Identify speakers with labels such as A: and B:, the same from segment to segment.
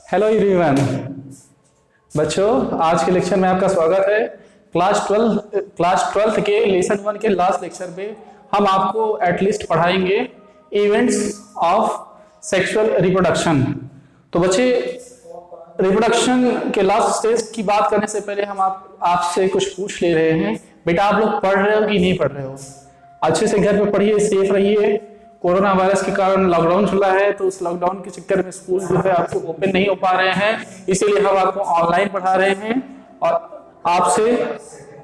A: Hello everyone. बच्चों, आज के लेक्चर में आपका स्वागत है। क्लास ट्वेल्थ के लेसन 1 के लास्ट लेक्चर में हम आपको एटलीस्ट पढ़ाएंगे इवेंट्स ऑफ सेक्सुअल रिप्रोडक्शन। तो बच्चे, रिप्रोडक्शन के लास्ट स्टेज की बात करने से पहले हम आपसे कुछ पूछ ले रहे हैं। बेटा, आप लोग पढ़ रहे हो कि नहीं पढ़ रहे हो? अच्छे से घर में पढ़िए, सेफ रहिए। कोरोना वायरस के कारण लॉकडाउन चला है, तो उस लॉकडाउन के चक्कर में स्कूल जो है आपको ओपन नहीं हो पा रहे हैं, इसीलिए हम आपको ऑनलाइन पढ़ा रहे हैं। और आपसे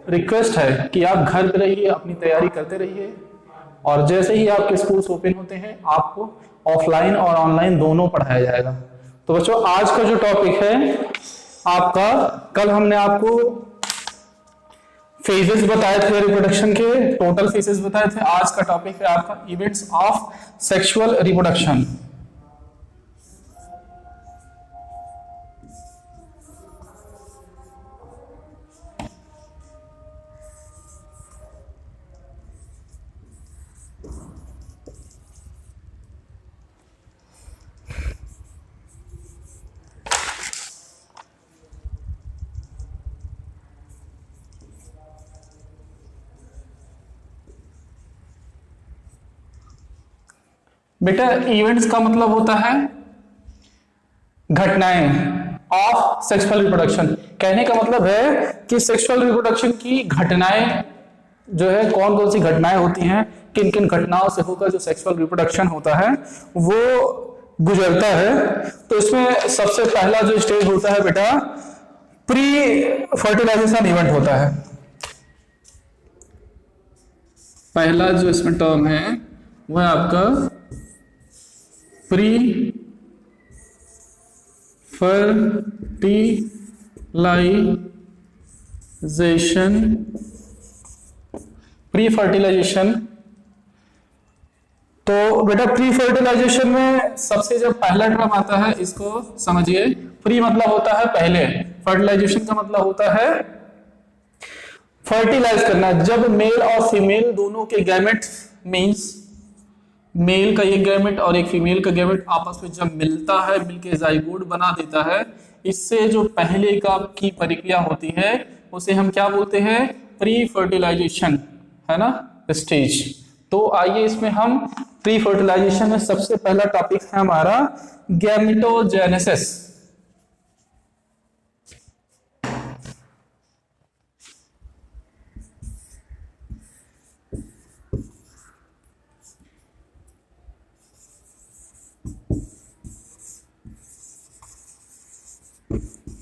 A: रिक्वेस्ट है कि आप घर पे रहिए, अपनी तैयारी करते रहिए, और जैसे ही आपके स्कूल्स ओपन होते हैं आपको ऑफलाइन और ऑनलाइन दोनों पढ़ाया जाएगा। तो बच्चों, आज का जो टॉपिक है आपका, कल हमने आपको फेजेस बताए थे रिप्रोडक्शन के, टोटल फेजेस बताए थे। आज का टॉपिक है आपका इवेंट्स ऑफ सेक्सुअल रिप्रोडक्शन। बेटा, इवेंट्स का मतलब होता है घटनाएं ऑफ सेक्सुअल रिप्रोडक्शन। कहने का मतलब है कि सेक्सुअल रिप्रोडक्शन की घटनाएं जो है, कौन कौन सी घटनाएं होती हैं, किन किन घटनाओं से होकर जो सेक्सुअल रिप्रोडक्शन होता है वो गुजरता है। तो इसमें सबसे पहला जो स्टेज होता है बेटा, प्री फर्टिलाइजेशन इवेंट होता है। पहला जो इसमें टर्म है वो है आपका प्री फर्टिलाइजेशन। तो बेटा, प्री फर्टिलाइजेशन में सबसे जब पहला टर्म आता है, इसको समझिए। प्री मतलब होता है पहले, फर्टिलाइजेशन का मतलब होता है फर्टिलाइज करना। जब मेल और फीमेल दोनों के गैमेट, मींस मेल का एक गैमेट और एक फीमेल का गैमेट आपस में जब मिलता है, मिलके जाइगोट बना देता है, इससे जो पहले का की प्रक्रिया होती है उसे हम क्या बोलते हैं? प्री फर्टिलाइजेशन, है ना, स्टेज। तो आइए, इसमें हम प्री फर्टिलाइजेशन में सबसे पहला टॉपिक है हमारा गैमेटोजेनेसिस।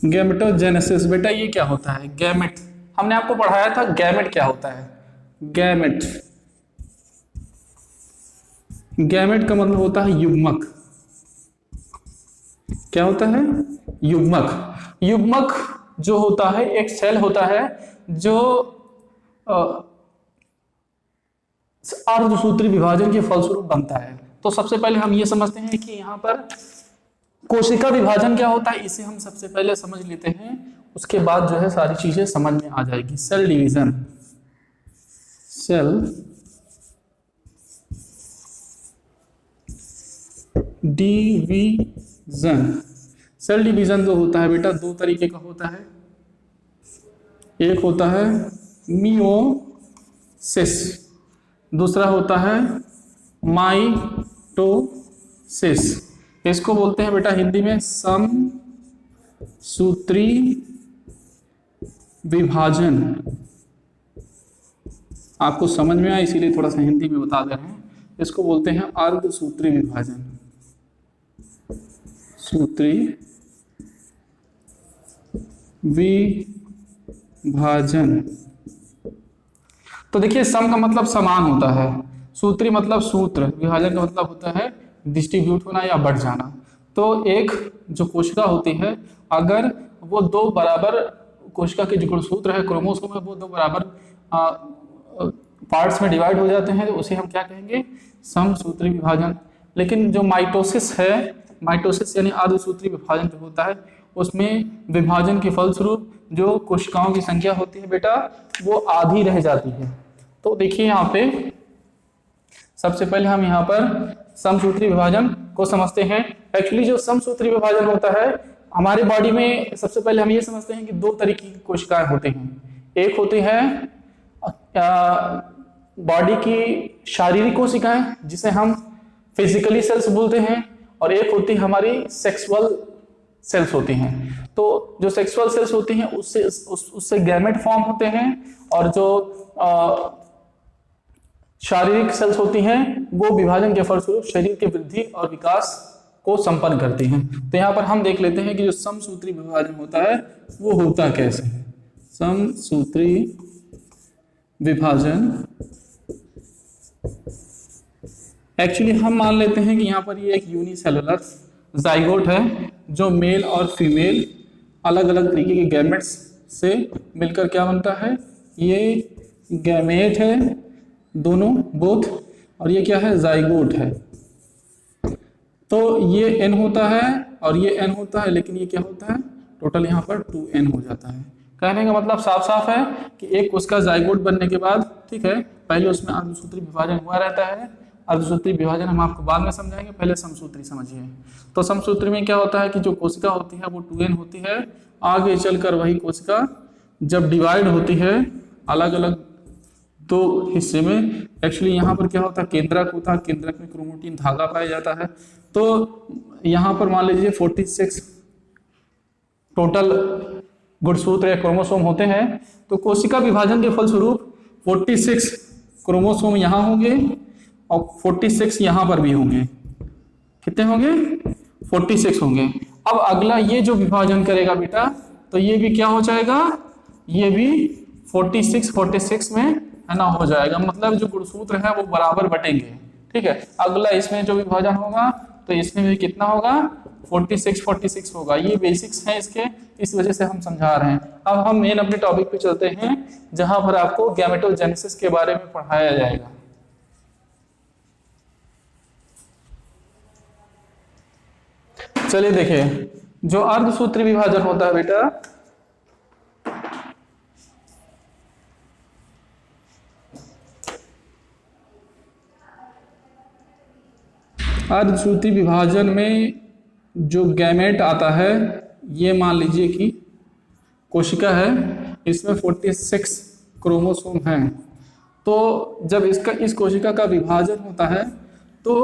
A: गैमेटोजेनेसिस, बेटा ये क्या होता है? गैमेट हमने आपको पढ़ाया था, गैमेट क्या होता है? गैमेट गैमेट का मतलब होता है युग्मक। क्या होता है? युग्मक। युग्मक जो होता है एक सेल होता है जो अर्धसूत्री विभाजन के फलस्वरूप बनता है। तो सबसे पहले हम ये समझते हैं कि यहाँ पर कोशिका विभाजन क्या होता है, इसे हम सबसे पहले समझ लेते हैं। उसके बाद जो है सारी चीजें समझ में आ जाएगी। Cell division, cell division. Cell division जो होता है बेटा, दो तरीके का होता है। एक होता है मियोसिस, दूसरा होता है माइटोसिस। इसको बोलते हैं बेटा हिंदी में समसूत्री विभाजन। आपको समझ में आया इसीलिए थोड़ा सा हिंदी में बता दे रहे हैं। इसको बोलते हैं अर्धसूत्री विभाजन, सूत्री विभाजन। तो देखिए, सम का मतलब समान होता है, सूत्री मतलब सूत्र, विभाजन का मतलब होता है डिस्ट्रीब्यूट होना या बढ़ जाना। तो एक जो कोशिका होती है, अगर वो दो बराबर, कोशिका के जो गुणसूत्र है, क्रोमोसोम है, वो दो बराबर पार्ट्स में डिवाइड हो जाते हैं, तो उसे हम क्या कहेंगे? समसूत्री विभाजन। लेकिन जो माइटोसिस है, माइटोसिस यानी अर्धसूत्री विभाजन जो होता है, उसमें विभाजन के फलस्वरूप जो कोशिकाओं की संख्या होती है बेटा, वो आधी रह जाती है। तो देखिए, यहाँ पे सबसे पहले हम यहाँ पर समसूत्री विभाजन को समझते हैं। एक्चुअली जो समसूत्री विभाजन होता है, हमारे बॉडी में सबसे पहले हम ये समझते हैं कि दो तरीके की कोशिकाएं होती हैं। एक होती है बॉडी की शारीरिक कोशिकाएं जिसे हम फिजिकली सेल्स बोलते हैं, और एक होती है हमारी सेक्सुअल सेल्स होती हैं। तो जो सेक्सुअल सेल्स होती हैं उससे गैमेट फॉर्म होते हैं, और जो शारीरिक सेल्स होती हैं वो विभाजन के फलस्वरूप शरीर के वृद्धि और विकास को संपन्न करती हैं। तो यहाँ पर हम देख लेते हैं कि जो समसूत्री विभाजन होता है वो होता कैसे है। समसूत्री विभाजन एक्चुअली हम मान लेते हैं कि यहाँ पर ये एक यूनिसेलुलर जाइगोट है जो मेल और फीमेल अलग अलग तरीके के गैमेट्स से मिलकर क्या बनता है, ये गैमेट है दोनों बोथ, और ये क्या है, जाइगोट है। तो ये n होता है और ये n होता है, लेकिन ये क्या होता है, टोटल यहाँ पर 2n हो जाता है। कहने का मतलब साफ साफ है कि एक कोशिका जाइगोट बनने के बाद, ठीक है, पहले उसमें अर्धसूत्री विभाजन हुआ रहता है। अर्धसूत्री विभाजन हम आपको बाद में समझाएंगे, पहले समसूत्री समझिए। तो समसूत्री में क्या होता है कि जो कोशिका होती है वो 2n होती है। आगे चलकर वही कोशिका जब डिवाइड होती है अलग अलग दो हिस्से में, एक्चुअली यहाँ पर क्या होता है, केंद्रक होता है, केंद्रक में क्रोमोटिन धागा पाया जाता है। तो यहाँ पर मान लीजिए 46 टोटल गुणसूत्र या क्रोमोसोम होते हैं। तो कोशिका विभाजन के फलस्वरूप 46 क्रोमोसोम यहाँ होंगे और 46 यहाँ पर भी होंगे। कितने होंगे, 46 होंगे। अब अगला ये जो विभाजन करेगा बेटा, तो ये भी क्या हो जाएगा, ये भी 46 में है ना हो जाएगा, मतलब जो गुणसूत्र है वो बराबर बटेंगे। ठीक है, अगला इसमें जो विभाजन होगा तो इसमें भी कितना होगा, 46 होगा। ये बेसिक्स हैं इसके, इस वजह से हम समझा रहे हैं। अब हम मेन अपने टॉपिक पे चलते हैं जहां पर आपको गैमेटोजेनेसिस के बारे में पढ़ाया जाएगा। चलिए देखिए, जो अर्धसूत्री विभाजन होता है बेटा, अर्धसूत्री विभाजन में जो गैमेट आता है, ये मान लीजिए कि कोशिका है, इसमें 46 क्रोमोसोम हैं। तो जब इस कोशिका का विभाजन होता है तो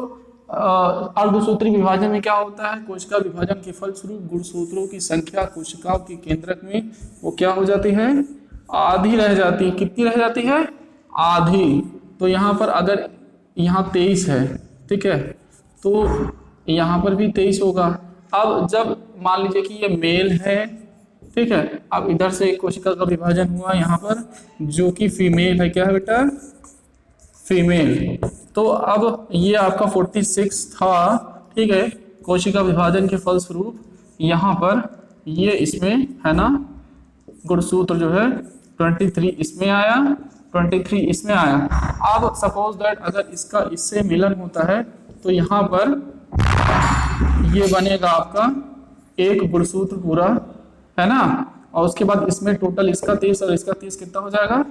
A: अर्धसूत्री विभाजन में क्या होता है, कोशिका विभाजन के फलस्वरूप गुणसूत्रों की संख्या कोशिकाओं के केंद्रक में वो क्या हो जाती है, आधी रह जाती है। कितनी रह जाती है, आधी। तो यहाँ पर अगर यहाँ 23 है, ठीक है, तो यहाँ पर भी 23 होगा। अब जब मान लीजिए कि ये मेल है, ठीक है, अब इधर से एक कोशिका का विभाजन हुआ यहाँ पर जो कि फीमेल है, क्या है बेटा, फीमेल। तो अब ये आपका 46 था, ठीक है, कोशिका विभाजन के फलस्वरूप यहाँ पर ये इसमें है ना गुणसूत्र जो है 23 इसमें आया, 23 इसमें आया। अब सपोज दैट अगर इसका इससे मिलन होता है तो यहाँ पर ये बनेगा आपका एक गुणसूत्र पूरा, है ना, और उसके बाद इसमें टोटल इसका 30 और इसका 30 कितना हो जाएगा,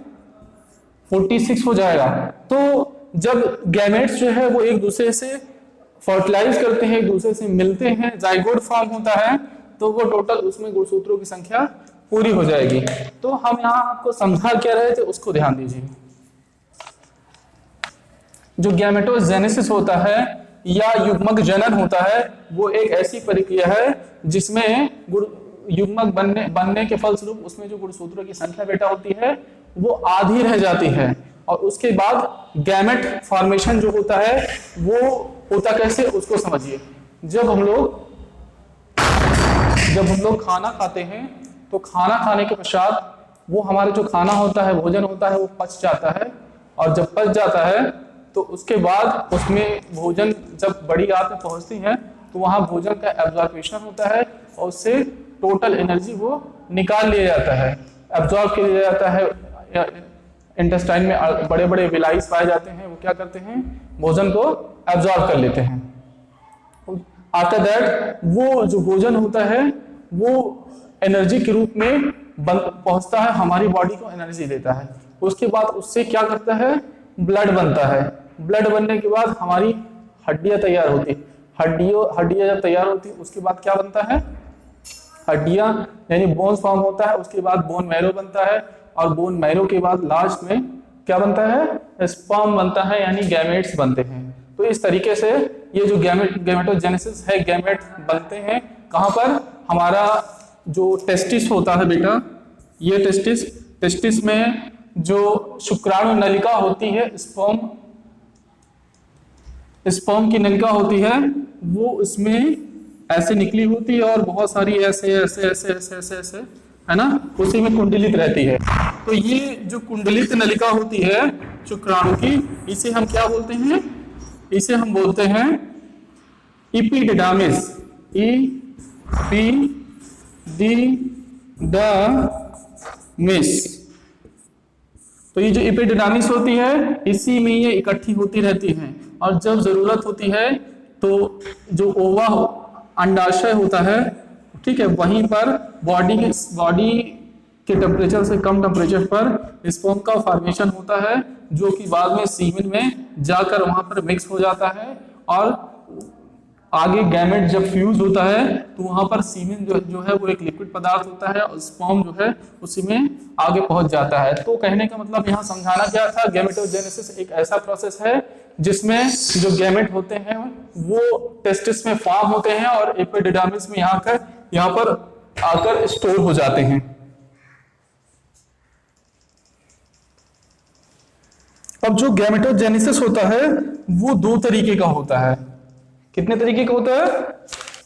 A: 46 हो जाएगा। तो जब गैमेट्स जो है वो एक दूसरे से फर्टिलाइज करते हैं, एक दूसरे से मिलते हैं, जाइगोट फॉर्म होता है, तो वो टोटल उसमें गुणसूत्रों की संख्या पूरी हो जाएगी। तो हम यहाँ आपको समझा क्या रहे थे उसको ध्यान दीजिए। जो गैमेटोजेनेसिस होता है या युग्मक जनन होता है, वो एक ऐसी प्रक्रिया है जिसमें युग्मक बनने के फलस्वरूप उसमें जो गुणसूत्रों की संख्या बेटा होती है वो आधी रह जाती है, और उसके बाद गैमेट फॉर्मेशन जो होता है वो होता कैसे, उसको समझिए। जब हम लोग खाना खाते हैं तो खाना खाने के पश्चात वो हमारा जो खाना होता है, भोजन होता है, वो पच जाता है, और जब पच जाता है तो उसके बाद उसमें भोजन जब बड़ी आंत में पहुंचती है तो वहां भोजन का एब्जॉर्प्शन होता है और उससे टोटल एनर्जी वो निकाल लिया जाता है, एब्जॉर्ब कर लिया जाता है। इंटेस्टाइन में बड़े बड़े विलाइस पाए जाते हैं, वो क्या करते हैं, भोजन को एब्जॉर्ब कर लेते हैं। आफ्टर दैट वो जो भोजन होता है वो एनर्जी के रूप में पहुंचता है, हमारी बॉडी को एनर्जी देता है। उसके बाद उससे क्या करता है, ब्लड बनता है। ब्लड बनने के बाद हमारी हड्डियां तैयार होती है, हड्डियां जब तैयार होती है उसके बाद क्या बनता है, हड्डियां यानी बोन्स फॉर्म होता है, उसके बाद बोन मैरो बनता है, और बोन मैरो के बाद लास्ट में क्या बनता है, स्पर्म बनता है, यानी गैमेट्स बनते हैं। तो इस तरीके से ये जो गैमेटोजेनेसिस है, गैमेट बनते हैं कहाँ पर, हमारा जो टेस्टिस होता है बेटा, ये टेस्टिस में जो शुक्राणु नलिका होती है, स्पर्म की नलिका होती है, वो उसमें ऐसे निकली होती है और बहुत सारी ऐसे ऐसे ऐसे ऐसे ऐसे ऐसे है ना, उसी में कुंडलित रहती है। तो ये जो कुंडलित नलिका होती है शुक्राणु की, इसे हम क्या बोलते हैं, इसे हम बोलते हैं इपिडिडामिस, इपिडिडामिस। तो ये जो इपिडिडामिस होती है, इसी में ये इकट्ठी होती रहती हैं, और जब जरूरत होती है तो जो ओवा अंडाशय होता है, ठीक है, वहीं पर बॉडी के टेम्परेचर से कम टेम्परेचर पर स्पर्म का फॉर्मेशन होता है, जो कि बाद में सीमेन में जाकर वहां पर मिक्स हो जाता है, और आगे गैमेट जब फ्यूज होता है तो वहां पर सीमेन जो है वो एक लिक्विड पदार्थ होता है, और स्पर्म जो है उसी में आगे पहुंच जाता है। तो कहने का मतलब यहाँ समझाना क्या था, गैमेटोजेनेसिस एक ऐसा प्रोसेस है जिसमें जो गैमेट होते हैं वो टेस्टिस में फॉर्म होते हैं और एपिडिडामिस में यहाँ पर आकर स्टोर हो जाते हैं। अब जो गैमेटोजेनेसिस होता है वो दो तरीके का होता है। कितने तरीके का होता है?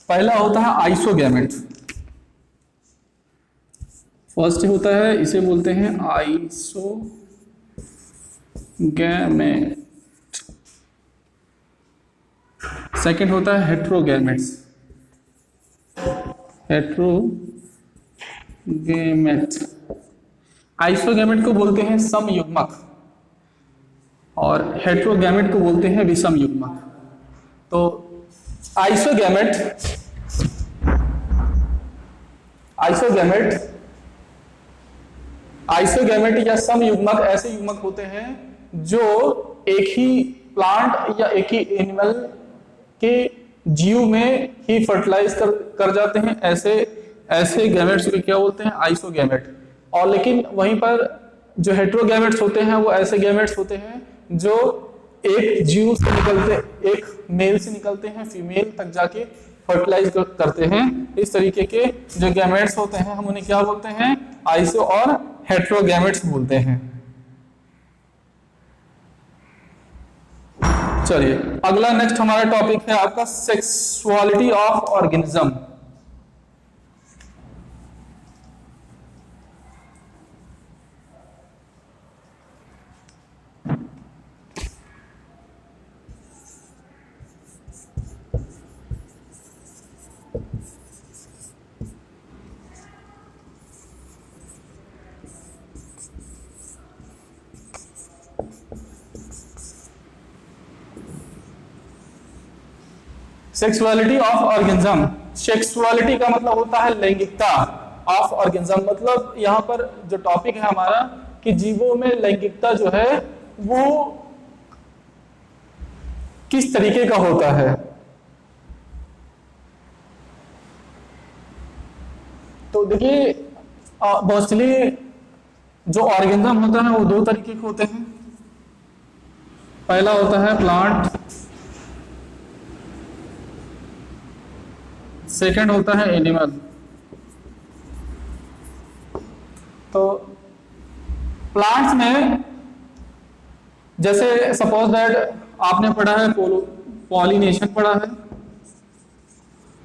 A: पहला होता है आइसोगैमेट। फर्स्ट होता है, इसे बोलते हैं आइसोगैमेट। सेकंड होता है हेट्रोगैमेट्स, हेट्रोगैमेट। आइसोगैमेट को बोलते हैं समयुग्मक और हेट्रोगैमेट को बोलते हैं विषम युग्मक। तो आइसोगैमेट या समयुग्मक ऐसे युग्मक होते हैं जो एक ही प्लांट या एक ही एनिमल के जीव में ही फर्टिलाइज कर जाते हैं। ऐसे गैमेट्स को क्या बोलते हैं? आइसोगैमेट। और लेकिन वहीं पर जो हेट्रोगैमेट्स होते हैं वो ऐसे गैमेट्स होते हैं जो एक जीव से निकलते, एक मेल से निकलते हैं, फीमेल तक जाके फर्टिलाइज करते हैं। इस तरीके के जो गैमेट्स होते हैं हम उन्हें क्या बोलते हैं? आइसो और हेट्रोगैमेट्स बोलते हैं। चलिए अगला नेक्स्ट हमारा टॉपिक है आपका sexuality of organism. Sexuality of organism. Sexuality का मतलब होता है लैंगिकता, ऑफ ऑर्गेनिज्म मतलब यहाँ पर जो टॉपिक है हमारा कि जीवों में लैंगिकता जो है वो किस तरीके का होता है। तो देखिए मोस्टली जो ऑर्गेनिज्म होता है वो दो तरीके के होते हैं। पहला होता है प्लांट, सेकंड होता है एनिमल। तो प्लांट्स में जैसे सपोज दैट आपने पढ़ा है पॉलिनेशन पढ़ा है।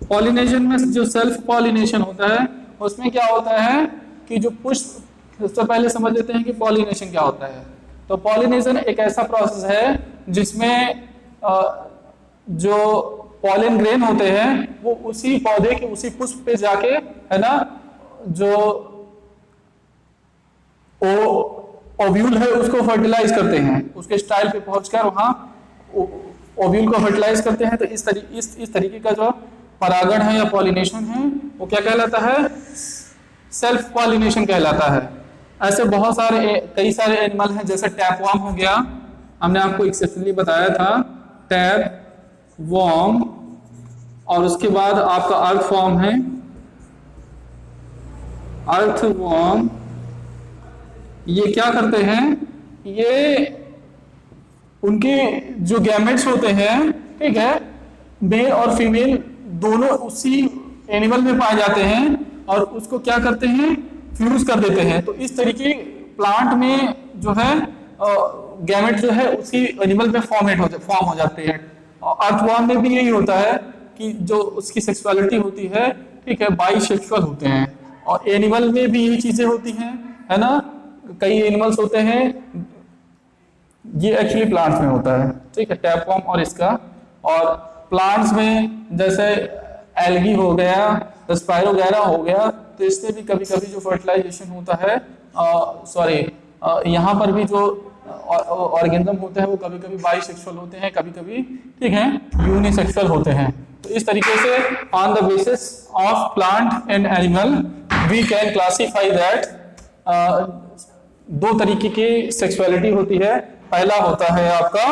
A: पॉलिनेशन में जो सेल्फ पॉलिनेशन होता है उसमें क्या होता है कि जो पुष्प, सबसे पहले समझ लेते हैं कि पॉलिनेशन क्या होता है। तो पॉलिनेशन एक ऐसा प्रोसेस है जिसमें जो पॉलन ग्रेन होते हैं वो उसी पौधे के उसी पुष्प पे जाके है ना, जो ओव्यूल है उसको फर्टिलाइज करते हैं, उसके स्टाइल पे पहुंचकर वहां ओव्यूल को फर्टिलाइज करते हैं। तो इस तरीके का जो परागण है या पॉलिनेशन है वो क्या कहलाता है? सेल्फ पॉलिनेशन कहलाता है। ऐसे बहुत सारे कई सारे एनिमल हैं, जैसे टैपवार्म हो गया, हमने आपको एक्सेप्शनली बताया था टैप वॉर्म, और उसके बाद आपका अर्थ फॉर्म है अर्थवॉर्म ये क्या करते हैं, ये उनके जो गैमेट्स होते हैं, ठीक है, मेल और फीमेल दोनों उसी एनिमल में पाए जाते हैं और उसको क्या करते हैं, फ्यूज कर देते हैं। तो इस तरीके प्लांट में जो है गैमेट जो है उसी एनिमल में फॉर्म हो जाते हैं। और अर्थवॉर्म में भी यही होता है कि जो उसकी सेक्सुअलिटी होती है, ठीक है, बाइसेक्सुअल होते हैं। और एनिमल में भी यही चीजें होती हैं, है ना, कई एनिमल्स होते हैं, ये एक्चुअली प्लांट्स में होता है, ठीक है, टैपवॉर्म और इसका। और प्लांट्स में जैसे एल्गी हो गया, स्पाइरोगैरा हो गया, तो इससे भी कभी कभी जो फर्टिलाइजेशन होता है, यहाँ पर भी जो ऑर्गेनिज्म होते हैं वो कभी कभी बाइसेक्सुअल होते हैं, कभी कभी, ठीक है, यूनिसेक्सुअल होते हैं। तो इस तरीके से on the basis of plant and animal we can classify that दो तरीके की सेक्सुअलिटी होती है। पहला होता है आपका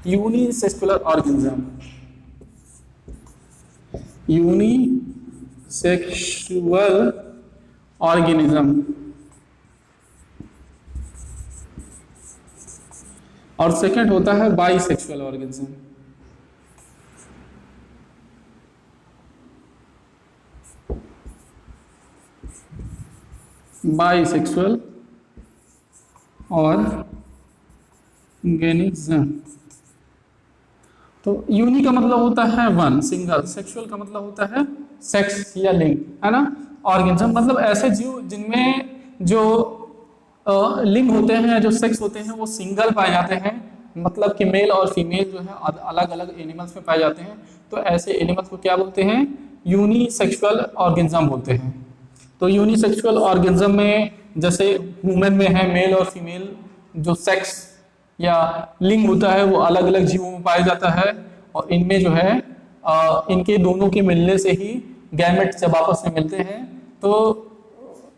A: यूनिसेक्सुअल ऑर्गेनिज्म, यूनिसेक्सुअल ऑर्गेनिज्म, और सेकंड होता है बाइसेक्सुअल ऑर्गेनिज्म। Bisexual organism. तो यूनि का मतलब होता है वन, सिंगल, सेक्सुअल का मतलब होता है सेक्स या लिंग, है ना। ऑर्गेनिज्म मतलब ऐसे जीव जिनमें जो लिंग होते हैं, जो सेक्स होते हैं, वो सिंगल पाए जाते हैं, मतलब कि मेल और फीमेल जो है अलग अलग एनिमल्स में पाए जाते हैं। तो ऐसे एनिमल्स को क्या बोलते हैं, यूनिसेक्सुअल ऑर्गेनिज्म बोलते हैं। तो यूनिसेक्सुअल ऑर्गेनिज्म में जैसे ह्यूमन में है मेल और फीमेल, जो सेक्स या लिंग होता है वो अलग अलग जीवों में पाया जाता है। और इनमें जो है इनके दोनों के मिलने से ही गैमेट्स जब आपस में मिलते हैं तो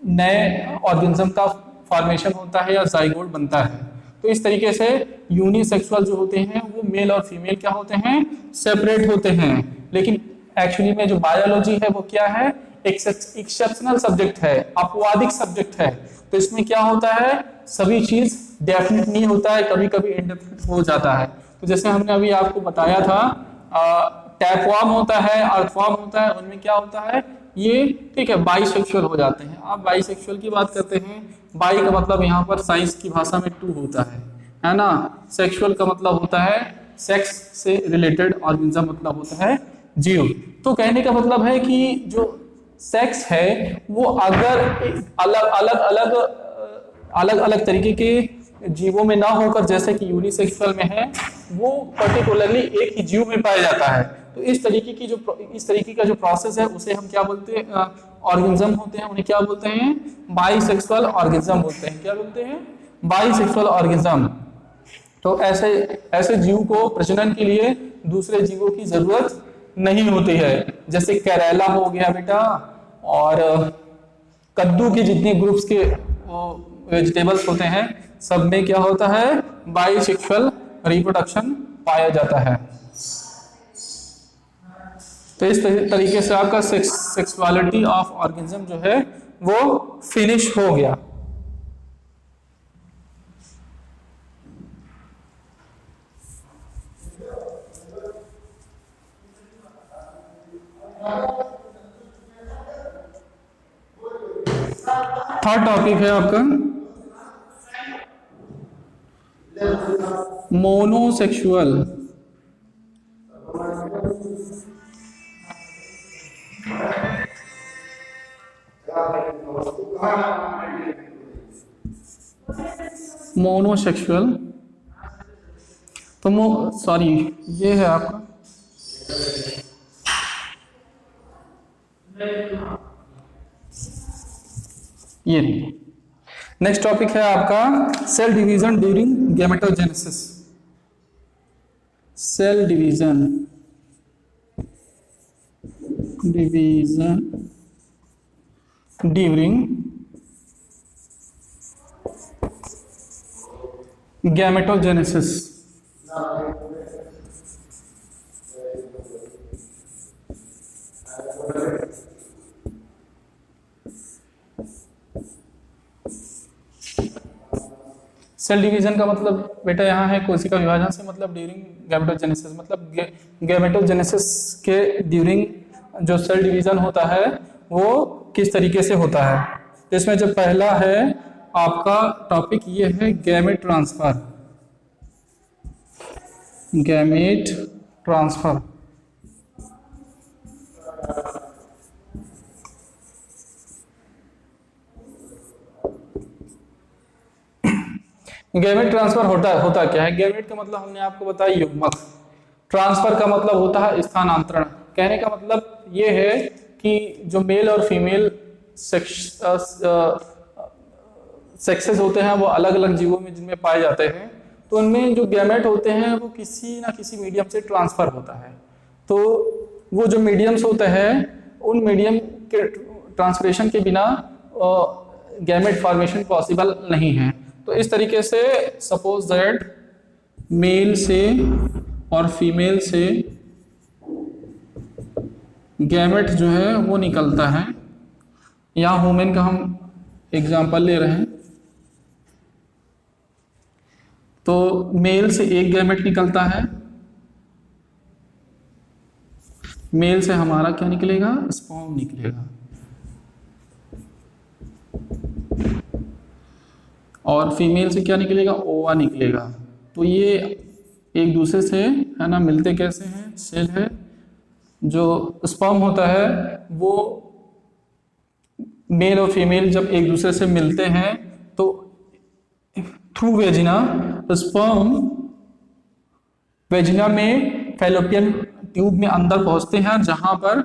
A: नए ऑर्गेनिज्म का फॉर्मेशन होता है या जाइगोट बनता है। तो इस तरीके से यूनिसेक्सुअल जो होते हैं वो मेल और फीमेल क्या होते हैं, सेपरेट होते हैं। लेकिन एक्चुअली में जो बायोलॉजी है वो क्या है, एक्सेप्शनल सब्जेक्ट है, अपवादिक सब्जेक्ट है। तो इसमें क्या होता है, सभी चीज डेफिनेट नहीं होता है, कभी कभी इनडेफिनेट हो जाता है। तो जैसे हमने अभी आपको बताया था, टैपवॉर्म होता है, अर्थवॉर्म होता है, उनमें क्या होता है, ये, ठीक है, बाइसेक्सुअल हो जाते हैं। आप बाइसेक्सुअल की बात करते हैं, बाई का मतलब यहाँ पर साइंस की भाषा में टू होता है ना। सेक्सुअल का मतलब होता है सेक्स से रिलेटेड, ऑर्गेनिज्म मतलब होता है जीव। तो कहने का मतलब है कि जो सेक्स है वो अगर अलग अलग तरीके के जीवों में ना होकर जैसे कि यूनिसेक्सुअल में है, वो पर्टिकुलरली एक ही जीव में पाया जाता है। तो इस तरीके का जो प्रोसेस है उसे हम क्या बोलते हैं, ऑर्गेनिज्म होते हैं, उन्हें क्या बोलते हैं, बाइसेक्सुअल ऑर्गेनिज्म बोलते हैं। क्या बोलते हैं, बाइसेक्सुअल ऑर्गेनिज्म। तो ऐसे जीव को प्रजनन के लिए दूसरे जीवों की जरूरत नहीं होती है। जैसे करेला हो गया बेटा, और कद्दू के जितने ग्रुप्स के वेजिटेबल्स होते हैं, सब में क्या होता है, बाइसेक्सुअल रिप्रोडक्शन पाया जाता है। तो इस तरीके से आपका सेक्सुअलिटी ऑफ ऑर्गेनिज्म जो है वो फिनिश हो गया। थर्ड टॉपिक है आपका मोनोसेक्सुअल। मोनोसेक्सुअल तो सॉरी ये है आपका ये नहीं। नेक्स्ट टॉपिक है आपका cell division during gametogenesis. Cell division during gametogenesis. Cell division का मतलब बेटा यहाँ है कोशिका विभाजन से मतलब ड्यूरिंग गैमेटोजेनेसिस, मतलब गैमेटोजेनेसिस के ड्यूरिंग जो सेल डिवीजन होता है वो किस तरीके से होता है। तो इसमें जो पहला है आपका टॉपिक ये है gamete transfer. Gamete transfer gamete transfer होता क्या है। गैमेट का मतलब हमने आपको बताया युग्मक, ट्रांसफर का मतलब होता है स्थानांतरण। कहने का मतलब ये है कि जो मेल और फीमेल सेक्सेस होते हैं वो अलग अलग जीवों में जिनमें पाए जाते हैं, तो उनमें जो गैमेट होते हैं वो किसी ना किसी मीडियम से ट्रांसफर होता है। तो वो जो मीडियम्स होते हैं उन मीडियम के ट्रांसफरेशन के बिना गैमेट फॉर्मेशन पॉसिबल नहीं है। तो इस तरीके से सपोज दैट मेल से और फीमेल से गैमेट जो है वो निकलता है। यहाँ वुमेन का हम एग्जांपल ले रहे हैं। तो मेल से एक गैमेट निकलता है, मेल से हमारा क्या निकलेगा, स्पर्म निकलेगा, और फीमेल से क्या निकलेगा, ओवा निकलेगा। तो ये एक दूसरे से है ना मिलते कैसे हैं, सेल है। जो स्पर्म होता है वो मेल और फीमेल जब एक दूसरे से मिलते हैं तो थ्रू वेजिना स्पर्म वेजिना में फैलोपियन ट्यूब में अंदर पहुंचते हैं, जहां पर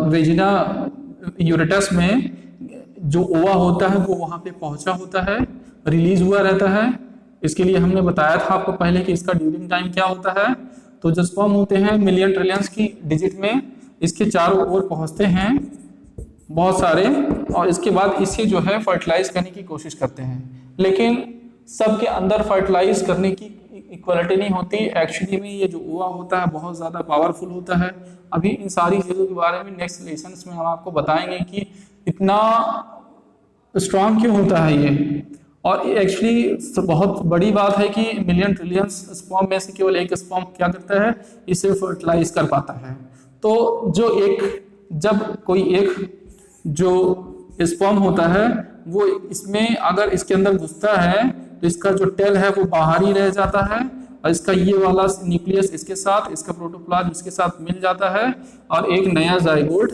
A: वेजिना यूरेटस में जो ओवा होता है वो वहां पे पहुंचा होता है, रिलीज हुआ रहता है। इसके लिए हमने बताया था आपको पहले कि इसका ड्यूरिंग टाइम क्या होता है। तो जो स्पर्म होते हैं मिलियन ट्रिलियंस की डिजिट में इसके चारों ओर पहुंचते हैं बहुत सारे, और इसके बाद इसे जो है फर्टिलाइज करने की कोशिश करते हैं। लेकिन सबके अंदर फर्टिलाइज करने की इक्वलिटी नहीं होती। एक्चुअली में ये जो ओवा होता है बहुत ज़्यादा पावरफुल होता है। अभी इन सारी चीज़ों के बारे में नेक्स्ट लेसन्स में हम आपको बताएंगे कि इतना स्ट्रांग क्यों होता है ये। और एक्चुअली बहुत बड़ी बात है कि मिलियन ट्रिलियंस स्पर्म में से केवल एक स्पर्म क्या करता है, इसे फर्टिलाइज कर पाता है। तो जब कोई एक जो स्पर्म होता है वो इसमें अगर इसके अंदर घुसता है तो इसका जो टेल है वो बाहर ही रह जाता है, और इसका ये वाला न्यूक्लियस इसके साथ, इसका प्रोटोप्लाज्म इसके साथ मिल जाता है, और एक नया जाइगोट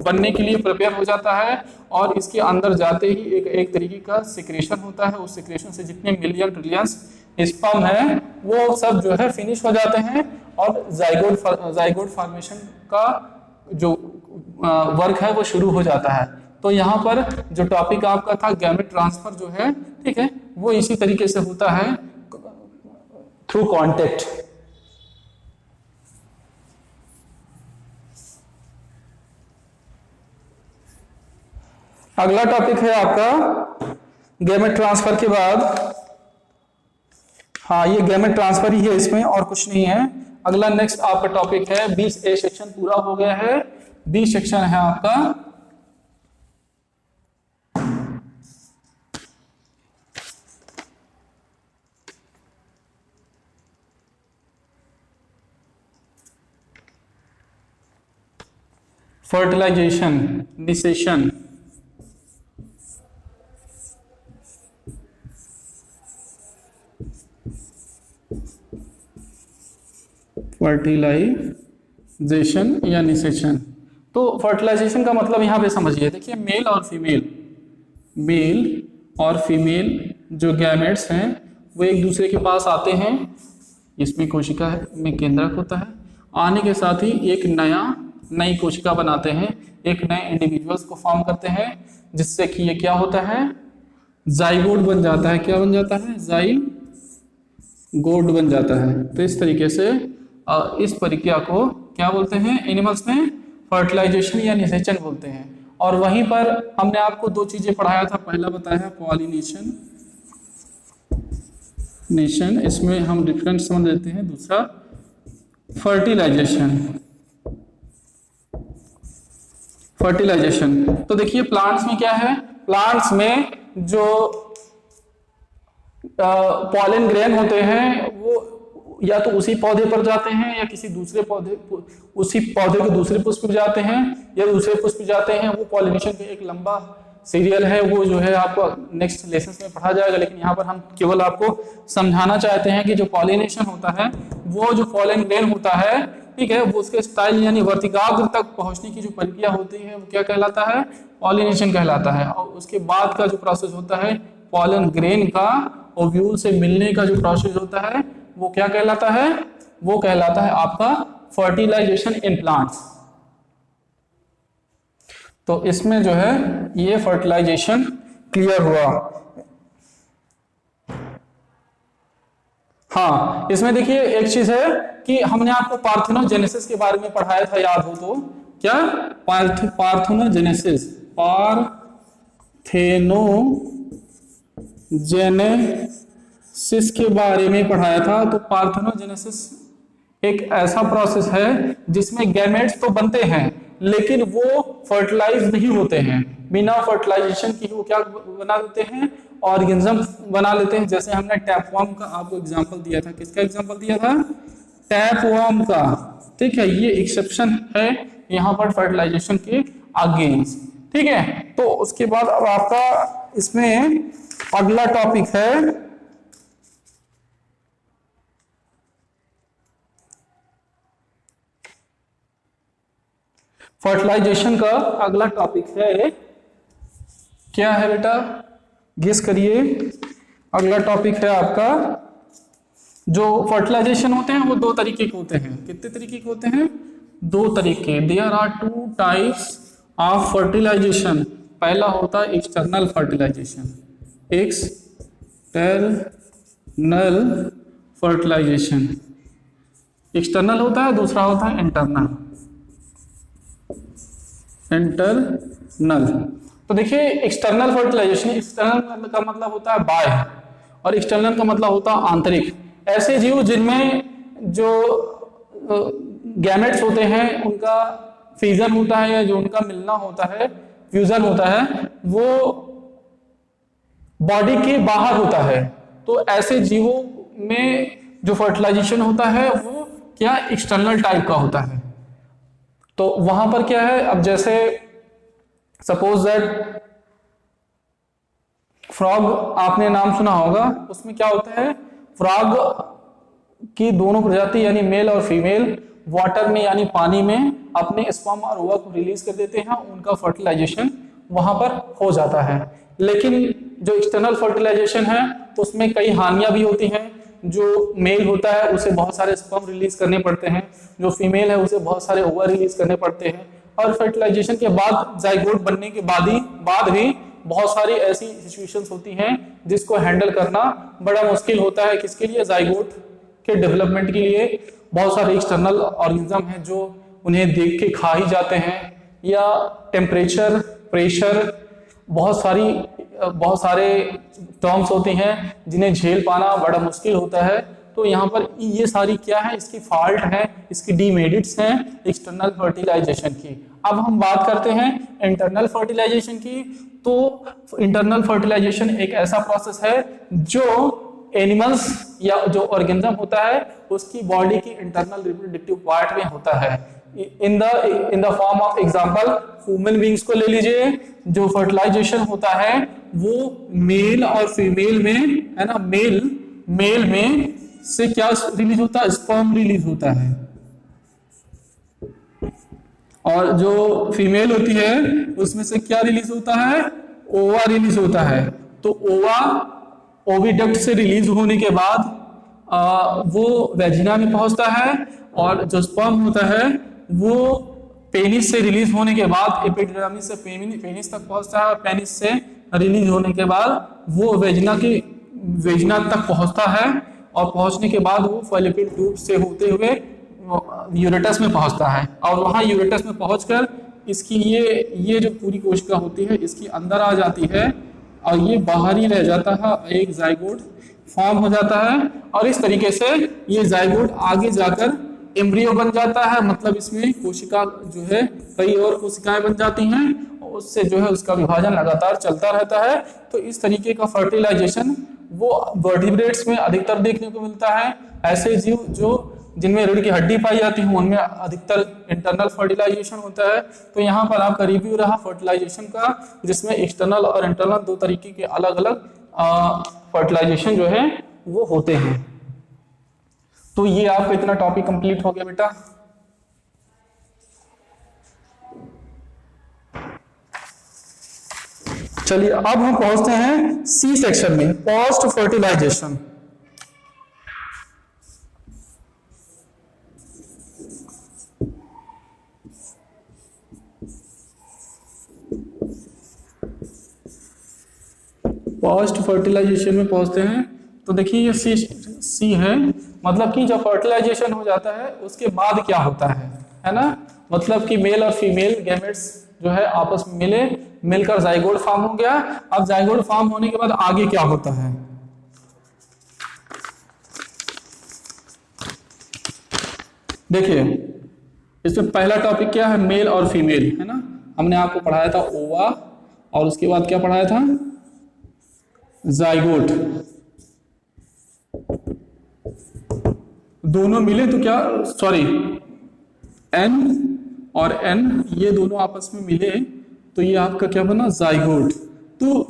A: बनने के लिए प्रिपेयर हो जाता है। और इसके अंदर जाते ही एक तरीके का सिक्रेशन होता है। उस सिक्रेशन से जितने मिलियन ट्रिलियंस स्पर्म है वो सब जो है फिनिश हो जाते हैं, और जाइगोट फॉर्मेशन का जो वर्क है वो शुरू हो जाता है। तो यहाँ पर जो टॉपिक आपका था गैमेट ट्रांसफर जो है, ठीक है, वो इसी तरीके से होता है थ्रू कांटेक्ट। अगला टॉपिक है आपका गैमेट ट्रांसफर के बाद, हाँ ये गैमेट ट्रांसफर ही है, इसमें और कुछ नहीं है। अगला नेक्स्ट आपका टॉपिक है 20A सेक्शन पूरा हो गया है। बी सेक्शन है आपका फर्टिलाइजेशन, निषेचन। फर्टिलाइजेशन या निषेचन। तो फर्टिलाइजेशन का मतलब यहाँ पे समझिए, देखिए मेल और फीमेल जो गैमेट्स हैं वो एक दूसरे के पास आते हैं। इसमें कोशिका में केंद्रक होता है, आने के साथ ही एक नई कोशिका बनाते हैं, एक नए इंडिविजुअल्स को फॉर्म करते हैं, जिससे कि ये क्या होता है, जाइगोट बन जाता है। क्या बन जाता है, जाइगोट बन जाता है। तो इस तरीके से इस प्रक्रिया को क्या बोलते हैं, एनिमल्स में फर्टिलाइजेशन या निषेचन बोलते हैं। और वहीं पर हमने आपको दो चीजें पढ़ाया था, पहला बताया पॉलिनेशन, इसमें हम डिफरेंस समझ लेते हैं। दूसरा फर्टिलाइजेशन। तो देखिए प्लांट्स में क्या है, प्लांट्स में जो पॉलन ग्रेन होते हैं वो या तो उसी पौधे पर जाते हैं या किसी दूसरे पौधे, उसी पौधे के दूसरे पुष्प पर जाते हैं या दूसरे पुष्प पर जाते हैं। वो पॉलिनेशन का एक लंबा सीरियल है, वो जो है आपको नेक्स्ट लेसन में पढ़ा जाएगा, लेकिन यहाँ पर हम केवल आपको समझाना चाहते हैं कि जो पॉलिनेशन होता है वो जो पॉलन ग्रेन होता है, ठीक है, वो उसके स्टाइल यानी वर्तिकाग्र तक पहुंचने की जो प्रक्रिया होती है वो क्या कहलाता है, पॉलिनेशन कहलाता है। और उसके बाद का जो प्रोसेस होता है पॉलन ग्रेन का ओव्यूल से मिलने का जो प्रोसेस होता है वो क्या कहलाता है, वो कहलाता है आपका फर्टिलाइजेशन इन प्लांट्स। तो इसमें जो है ये फर्टिलाइजेशन क्लियर हुआ। हाँ, इसमें देखिए एक चीज है कि हमने आपको पार्थेनोजेनेसिस के बारे में पढ़ाया था, याद हो तो, क्या पार्थेनोजेनेसिस, पार्थेनोजेनेसिस के बारे में पढ़ाया था। तो पार्थेनोजेनेसिस एक ऐसा प्रोसेस है जिसमें गैमेट्स तो बनते हैं लेकिन वो फर्टिलाइज नहीं होते हैं, बिना फर्टिलाइजेशन की वो क्या बना देते हैं, ऑर्गेनिज्म बना लेते हैं। जैसे हमने टैपवर्म का आपको एग्जांपल दिया था, किसका एग्जांपल दिया था, टैपवर्म का, ठीक है, ये एक्सेप्शन है यहाँ पर फर्टिलाइजेशन के अगेंस्ट, ठीक है। तो उसके बाद अब आपका इसमें अगला टॉपिक है फर्टिलाइजेशन का। अगला टॉपिक है, क्या है बेटा, गेस करिए। अगला टॉपिक है आपका, जो फर्टिलाइजेशन होते हैं वो दो तरीके के होते हैं। कितने तरीके के होते हैं, दो तरीके। There are two types of fertilisation. पहला होता है external fertilisation, external fertilisation external होता है, दूसरा होता है इंटरनल। तो देखिए एक्सटर्नल फर्टिलाइजेशन, एक्सटर्नल का मतलब होता है बाह्य और एक्सटर्नल का मतलब होता है आंतरिक। ऐसे जीव जिनमें जो गैमेट्स होते हैं उनका फ्यूजन होता है या जो उनका मिलना होता है, फ्यूजन होता है, वो बॉडी के बाहर होता है। तो ऐसे जीवों में जो फर्टिलाइजेशन होता है वो क्या एक्सटर्नल टाइप का होता है। तो वहां पर क्या है, अब जैसे सपोज दैट फ्रॉग, आपने नाम सुना होगा, उसमें क्या होता है, फ्रॉग की दोनों प्रजाति यानी मेल और फीमेल वाटर में यानी पानी में अपने स्पर्म और ओवा को रिलीज कर देते हैं, उनका फर्टिलाइजेशन वहां पर हो जाता है। लेकिन जो एक्सटर्नल फर्टिलाइजेशन है तो उसमें कई हानियां भी होती हैं। जो मेल होता है उसे बहुत सारे स्पर्म रिलीज करने पड़ते हैं, जो फीमेल है उसे बहुत सारे ओवा रिलीज करने पड़ते हैं, और फर्टिलाइजेशन के बाद जाइगोट बनने के बाद भी बहुत सारी ऐसी सिचुएशंस होती हैं जिसको हैंडल करना बड़ा मुश्किल होता है। किसके लिए, जाइगोट के डेवलपमेंट के लिए। बहुत सारे एक्सटर्नल ऑर्गेनिज्म हैं जो उन्हें देख के खा ही जाते हैं, या टेम्परेचर, प्रेशर, बहुत सारे टर्म्स होती हैं जिन्हें झेल पाना बड़ा मुश्किल होता है। तो यहाँ पर ये सारी क्या है, इसकी फॉल्ट है, इसकी डीमेरिट्स हैं एक्सटर्नल फर्टिलाइजेशन की। अब हम बात करते हैं इंटरनल फर्टिलाइजेशन की। तो इंटरनल फर्टिलाइजेशन एक ऐसा प्रोसेस है जो एनिमल्स या जो ऑर्गेनिज्म होता है उसकी बॉडी की इंटरनल रिप्रोडक्टिव पार्ट में होता है। In the form of example human beings को ले लीजिए। जो फर्टिलाइजेशन होता है वो मेल और फीमेल में है ना, मेल में से क्या रिलीज होता है, स्पर्म रिलीज होता है, और जो फीमेल होती है उसमें से क्या रिलीज होता है, ओवा रिलीज होता है। तो ओवा ओविडक्ट से रिलीज होने के बाद वो वेजिना में पहुंचता है, और जो स्पर्म होता है वो पेनिस से रिलीज होने के बाद एपिडर्मिस से पेनिस तक पहुंचता है, और पेनिस से रिलीज होने के बाद वो वेजिना तक पहुंचता है, और पहुंचने के बाद वो फैलोपियन ट्यूब से होते हुए यूरेटस में पहुंचता है, और वहां यूरेटस में पहुंचकर इसकी ये जो पूरी कोशिका होती है इसकी अंदर आ जाती है, और ये बाहर ही रह जाता है, एक जाइगोट फॉर्म हो जाता है। और इस तरीके से ये जाइगोट आगे जाकर एम्ब्रियो बन जाता है, मतलब इसमें कोशिका जो है कई और कोशिकाएं बन जाती हैं और उससे जो है उसका विभाजन लगातार चलता रहता है। तो इस तरीके का फर्टिलाइजेशन वो वर्टिब्रेट्स में अधिकतर देखने को मिलता है। ऐसे जीव जो जिनमें रीढ़ की हड्डी पाई जाती है उनमें अधिकतर इंटरनल फर्टिलाइजेशन होता है। तो यहाँ पर आपका रिव्यू रहा फर्टिलाइजेशन का, जिसमें एक्सटर्नल और इंटरनल दो तरीके के अलग अलग फर्टिलाइजेशन जो है वो होते हैं। तो ये आपका इतना टॉपिक कंप्लीट हो गया बेटा। चलिए अब हम पहुंचते हैं सी सेक्शन में, पोस्ट फर्टिलाइजेशन। पोस्ट फर्टिलाइजेशन में पहुंचते हैं तो देखिए ये सी है, मतलब कि जब फर्टिलाइजेशन हो जाता है उसके बाद क्या होता है ना, मतलब कि मेल और फीमेल गैमेट्स जो है आपस में मिलकर जाइगोट फॉर्म हो गया। अब जाइगोट फॉर्म होने के बाद आगे क्या होता है, देखिए इसमें पहला टॉपिक क्या है, मेल और फीमेल है ना। हमने आपको पढ़ाया था ओवा और उसके बाद क्या पढ़ाया था, जाइगोट। दोनों मिले तो क्या, सॉरी एन और एन ये दोनों आपस में मिले तो ये आपका क्या बना, जाइगोट। तो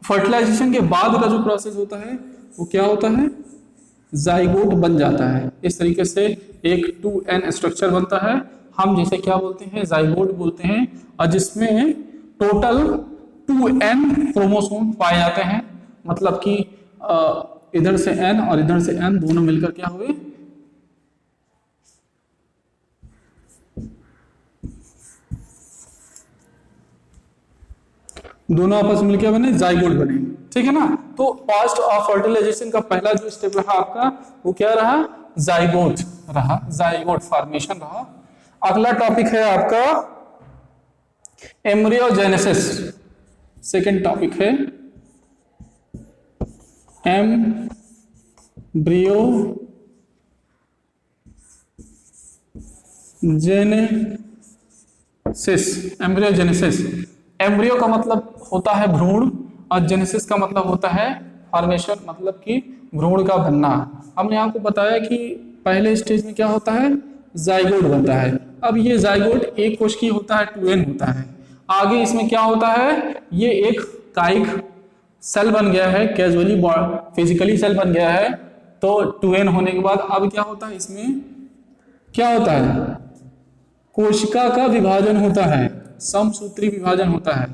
A: फर्टिलाइजेशन के बाद का जो प्रोसेस होता है वो क्या होता है, जाइगोट बन जाता है। इस तरीके से एक 2n स्ट्रक्चर बनता है, हम जिसे क्या बोलते हैं, जाइगोट बोलते हैं, और जिसमें टोटल 2n क्रोमोसोम पाए जाते हैं। मतलब कि इधर से n और इधर से n दोनों मिलकर क्या हुए, दोनों आपस में मिलकर बने, जाइगोट बने, ठीक है ना। तो पोस्ट ऑफ फर्टिलाइजेशन का पहला जो स्टेप रहा आपका वो क्या रहा, जाइगोट रहा, जाइगोट फॉर्मेशन रहा। अगला टॉपिक है आपका एम्ब्रियोजेनेसिस। सेकंड टॉपिक है एम्ब्रियोजेनेसिस। एम्ब्रियो का मतलब होता है भ्रूण और जेनेसिस का मतलब होता है फॉर्मेशन, मतलब कि भ्रूण का बनना। हमने आपको बताया कि पहले स्टेज में क्या होता है, जाइगोट बनता है। अब ये जाइगोट एक कोशिकीय होता है, 2n होता है। आगे इसमें क्या होता है, ये एक कायिक सेल बन गया है, कैजुअली फिजिकली सेल बन गया है। तो 2n होने के बाद अब क्या होता है, इसमें क्या होता है, कोशिका का विभाजन होता है, समसूत्री विभाजन होता है,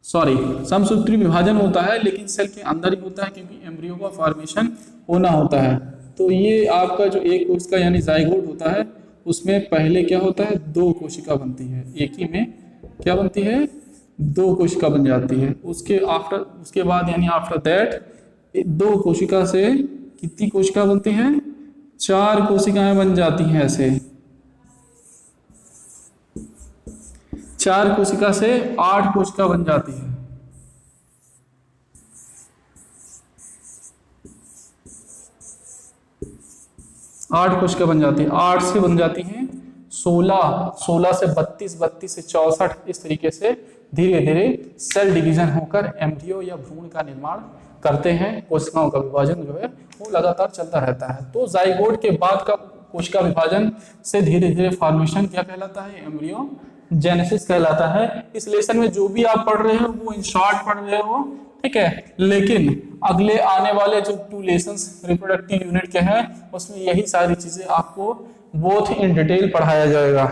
A: सॉरी समसूत्री विभाजन होता है, लेकिन सेल के अंदर ही होता है क्योंकि एम्ब्रियो का फॉर्मेशन होना होता है। तो ये आपका जो एक कोशिका यानी जाइगोट होता है उसमें पहले क्या होता है, 2 कोशिका बनती है, एक ही में क्या बनती है, 2 कोशिका बन जाती है। उसके बाद यानी आफ्टर दैट 2 कोशिका से कितनी कोशिका बनती हैं, 4 कोशिकाएं बन जाती हैं। ऐसे 4 कोशिका से 8 कोशिका बन जाती है। आठ कोशिका बन जाती है, 8 से बन जाती हैं 16, 16 से 32, 32 से 64, इस तरीके से धीरे धीरे सेल डिवीजन होकर एम्ब्रियो या भ्रूण का निर्माण करते हैं। कोशिकाओं का विभाजन जो है वो लगातार चलता रहता है। तो जाइगोट के बाद का कोशिका विभाजन से धीरे धीरे फॉर्मेशन क्या कहलाता है, एम्ब्रियो जेनेसिस कहलाता है। इस लेसन में जो भी आप पढ़ रहे हो वो इन शॉर्ट पढ़ रहे हो, ठीक है, लेकिन अगले आने वाले जो 2 लेसन्स रिप्रोडक्टिव यूनिट के हैं उसमें यही सारी चीजें आपको बोथ इन डिटेल पढ़ाया जाएगा।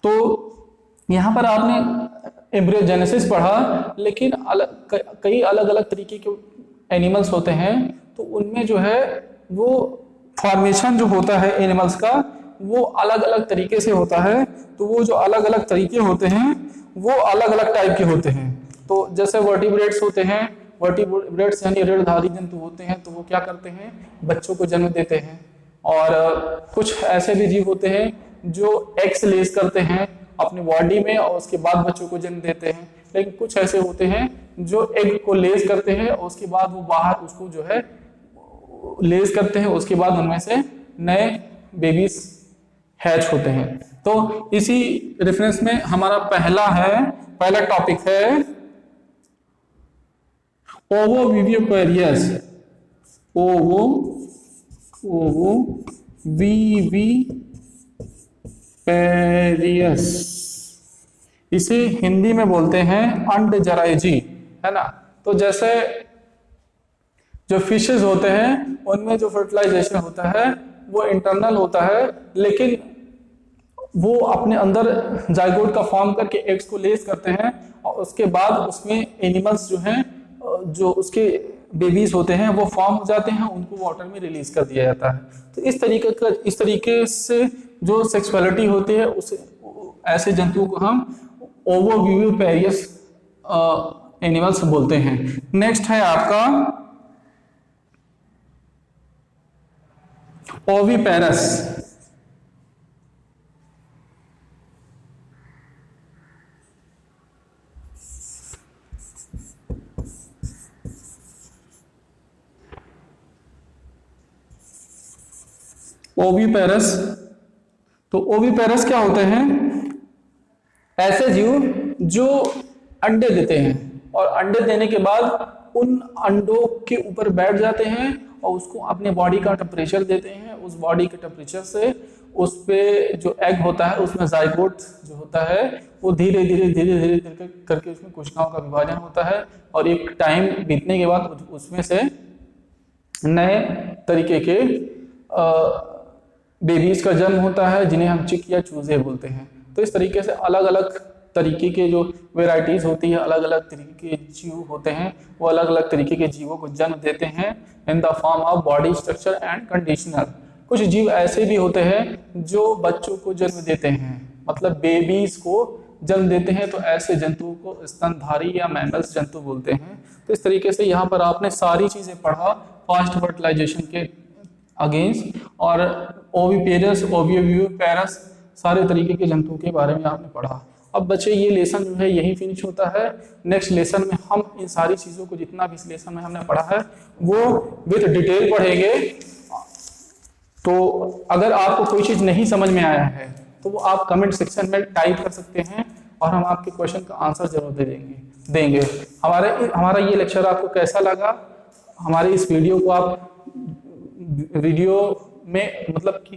A: तो यहाँ पर आपने एम्ब्रियोजेनेसिस पढ़ा, लेकिन कई अलग अलग तरीके के एनिमल्स होते हैं, तो उनमें जो है वो फॉर्मेशन जो होता है एनिमल्स का वो अलग अलग तरीके से होता है। तो वो जो अलग अलग तरीके होते हैं वो अलग अलग टाइप के होते हैं। तो जैसे वर्टिब्रेट्स होते हैं, वर्टिब्रेट्स यानी रीढ़धारी जंतु होते हैं, तो वो क्या करते हैं, बच्चों को जन्म देते हैं। और कुछ ऐसे भी जीव होते हैं जो एग्स लेस करते हैं अपनी बॉडी में और उसके बाद बच्चों को जन्म देते हैं। लेकिन कुछ ऐसे होते हैं जो एग को लेस करते हैं और उसके बाद वो बाहर उसको जो है लेस करते हैं, उसके बाद उनमें से नए बेबीज हैच होते हैं। तो इसी रेफरेंस में हमारा पहला टॉपिक है ओवोविविपेरियस। ओवोविविपेरियस, इसे हिंदी में बोलते हैं अंडजरायजी, है ना। तो जैसे जो फिशेस होते हैं उनमें जो फर्टिलाइजेशन होता है वो इंटरनल होता है, लेकिन वो अपने अंदर जाइगोट का फॉर्म करके एग्स को लेस करते हैं और उसके बाद उसमें एनिमल्स जो हैं, जो उसके बेबीज होते हैं वो फॉर्म हो जाते हैं, उनको वाटर में रिलीज कर दिया जाता है। तो इस तरीके से जो सेक्सुअलिटी होती है उसे ऐसे जंतुओं को हम ओवोविविपेरियस एनिमल्स बोलते हैं। नेक्स्ट है आपका ओविपेरस। ओविपेरस, तो ओविपेरस क्या होते हैं? ऐसे जीव जो अंडे देते हैं और अंडे देने के बाद उन अंडों के ऊपर बैठ जाते हैं और उसको अपने बॉडी का टेम्परेचर देते हैं। उस बॉडी के टेम्परेचर से उस पे जो एग होता है उसमें जाइगोट जो होता है वो धीरे धीरे करके उसमें कोशिकाओं का विभाजन होता है और एक टाइम बीतने के बाद उसमें से नए तरीके के बेबीज का जन्म होता है, जिन्हें हम चिक या चूजे बोलते हैं। तो इस तरीके से अलग अलग तरीके के जो वेराइटीज होती है, अलग अलग तरीके के जीव होते हैं, वो अलग अलग तरीके के जीवों को जन्म देते हैं in the form of body structure and conditioner. कुछ जीव ऐसे भी होते हैं जो बच्चों को जन्म देते हैं, मतलब बेबीज को जन्म देते हैं, तो ऐसे जंतुओं को स्तनधारी या मैमल्स जंतु बोलते हैं। तो इस तरीके से यहाँ पर आपने सारी चीजें पढ़ा फास्ट फर्टिलाइजेशन के अगेंस्ट, और ओविपेरस, ओविविपेरस, सारे तरीके के जंतुओं के बारे में आपने पढ़ा। अब बच्चे ये लेसन जो है यही फिनिश होता है। नेक्स्ट लेसन में हम इन सारी चीज़ों को, जितना भी इस लेसन में हमने पढ़ा है, वो विद डिटेल पढ़ेंगे। तो अगर आपको कोई चीज़ नहीं समझ में आया है तो वो आप कमेंट सेक्शन में टाइप कर सकते हैं और हम आपके क्वेश्चन का आंसर जरूर देंगे। हमारा ये लेक्चर आपको कैसा लगा? हमारे इस वीडियो को आप वीडियो में मतलब कि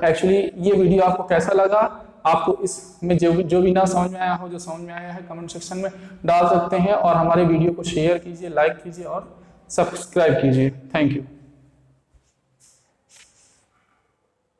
A: एक्चुअली ये वीडियो आपको कैसा लगा? आपको इसमें जो भी ना समझ में आया हो, जो समझ में आया है, कमेंट सेक्शन में डाल सकते हैं और हमारे वीडियो को शेयर कीजिए, लाइक कीजिए और सब्सक्राइब कीजिए। Thank you.